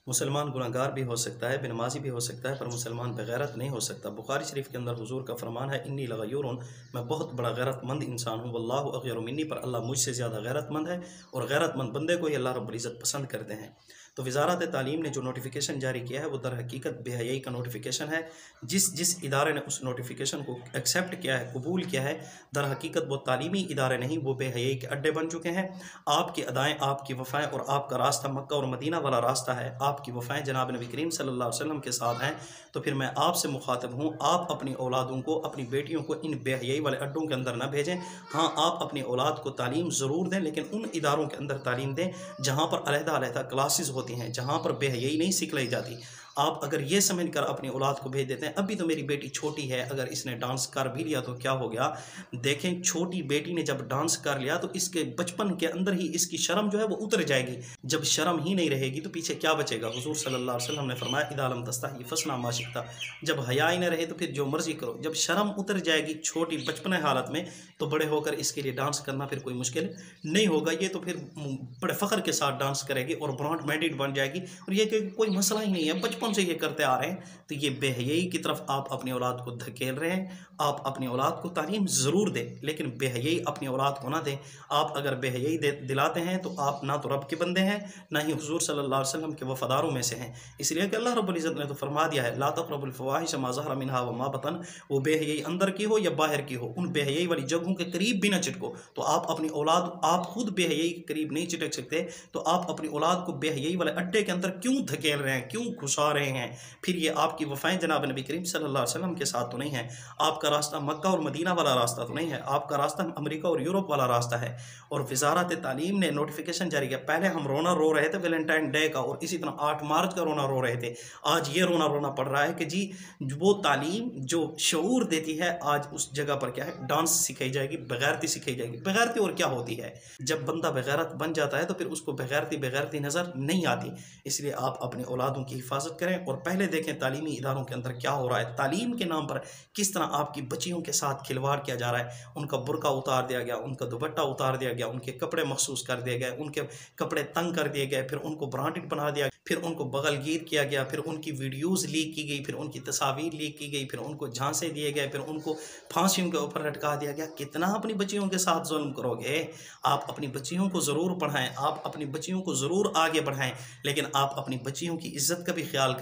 मुसलमान गुनहगार भी हो सकता है, बेनमाजी भी हो सकता है, पर मुसलमान बगैरत नहीं हो सकता। बुखारी शरीफ के अंदर हुजूर का फरमान है, इन्नी लगयूरुन, मैं बहुत बड़ा गैरतमंद इंसान हूँ, वल्लाहु अगयरु मिन्नी, पर अल्लाह मुझसे ज़्यादा गैरतमंद है और गैरतमंद बंदे को ही अल्लाह रब्बुल इज़्ज़त पसंद करते हैं। तो वज़ारत तालीम ने जो नोटिफिकेशन जारी किया है वो दर हकीकत बेहयाई का नोटिफिकेशन है। जिस जिस इदारे ने उस नोटिफिकेशन को एक्सेप्ट किया है, कबूल किया है, दर हकीकत वो तालीमी इदारे नहीं, वो बेहयाई के अड्डे बन चुके हैं। आपकी अदाएँ, आपकी वफ़ाएँ और आपका रास्ता मक्का और मदीना वाला रास्ता है, आपकी वफ़ाएँ जनाब नबी करीम सल्लल्लाहु अलैहि वसल्लम के साथ हैं। तो फिर मैं आपसे मुखातब हूँ, आप अपनी औलादों को, अपनी बेटियों को इन बेहयाई वाले अड्डों के अंदर न भेजें। हाँ, आप अपनी औलाद को तालीम ज़रूर दें, लेकिन उन इदारों के अंदर तालीम दें जहाँ पर अलहदा-अलहदा क्लासेस होती हैं, जहाँ पर बेहयाई नहीं सिखलाई जाती। आप अगर ये समझ कर अपनी औलाद को भेज देते हैं, अभी तो मेरी बेटी छोटी है, अगर इसने डांस कर भी लिया तो क्या हो गया। देखें, छोटी बेटी ने जब डांस कर लिया तो इसके बचपन के अंदर ही इसकी शर्म जो है वो उतर जाएगी। जब शर्म ही नहीं रहेगी तो पीछे क्या बचेगा। हुजूर सल्लल्लाहु अलैहि वसल्लम ने फरमाया, इदा लम तस्तही फस्ना मा शिता, जब हया ही न रहे तो फिर जो मर्जी करो। जब शर्म उतर जाएगी छोटी बचपन हालत में, तो बड़े होकर इसके लिए डांस करना फिर कोई मुश्किल नहीं होगा। ये तो फिर बड़े फ़ख्र के साथ डांस करेगी और ब्रॉड मैरिड बन जाएगी, और ये कोई मसला ही नहीं है, बचपन से ये करते आ रहे हैं। तो ये बेहयाई की तरफ आप अपनी औलाद को धकेल रहे हैं। आप अपनी औलाद को तालीम ज़रूर दें, लेकिन बेहयाई अपनी औलाद को ना दें। आप अगर बेहयाई दिलाते हैं तो आप ना तो रब के बंदे हैं, ना ही हुजूर सल्लल्लाहु अलैहि वसल्लम के वफ़ादारों में से हैं। इसलिए कि अल्लाह रब्बुल इज़्ज़त ने तो फरमा दिया है, ला तक़रबुल फ़वाहिश मा ज़हरा मिन्हा व मा बतन, वो बेहयाई अंदर की हो या बाहर की हो, उन बेहयाई वाली जगहों के करीब भी ना चिटको। तो आप अपनी औलाद, आप खुद बेहयाई के करीब नहीं चिटक सकते, तो आप अपनी औलाद को बेहयाई वाले अड्डे के अंदर क्यों धकेल रहे हैं, क्यों घुसा रहे हैं। फिर ये आपकी वफ़ाएँ जनाब नबी करीम सल्लल्लाहु अलैहि वसल्लम के साथ तो नहीं है। आपका रास्ता मक्का और मदीना वाला रास्ता तो नहीं है, आपका रास्ता अमेरिका और यूरोप वाला रास्ता है। और वज़ारत तालीम ने नोटिफिकेशन जारी किया। पहले हम रोना रो रहे थे वैलेंटाइन डे का, और इसी तरह 8 मार्च का रोना रो रहे थे। आज ये रोना पड़ रहा है कि जी वो तालीम जो शऊर देती है, आज उस जगह पर क्या है, डांस सिखाई जाएगी, बेगैरती सिखाई जाएगी। बेगैरती और क्या होती है, जब बंदा बेगैरत बन जाता है तो फिर उसको बेगैरती नज़र नहीं आती। इसलिए आप अपने औलादों की हिफाजत करें और पहले देखें तालीमी इदारों के अंदर क्या हो रहा है। तालीम के नाम पर किस तरह आपकी बच्चियों के साथ खिलवाड़ किया जा रहा है। उनका बुर्का उतार दिया गया, उनका दुपट्टा उतार दिया गया, उनके कपड़े महसूस कर दिए गए, उनके कपड़े तंग कर दिए गए, फिर उनको ब्रांडेड बना दिया, फिर उनको बगलगीर किया गया, फिर उनकी वीडियोज़ लीक की गई, फिर उनकी तस्वीर लीक की गई, फिर उनको झांसे दिए गए, फिर उनको फांसियों के ऊपर लटका दिया गया। कितना अपनी बच्चियों के साथ जुल्म करोगे। आप अपनी बच्चियों को ज़रूर पढ़ाएं, आप अपनी बच्चियों को ज़रूर आगे बढ़ाएं, लेकिन आप अपनी बच्चियों की इज्जत का भी ख्याल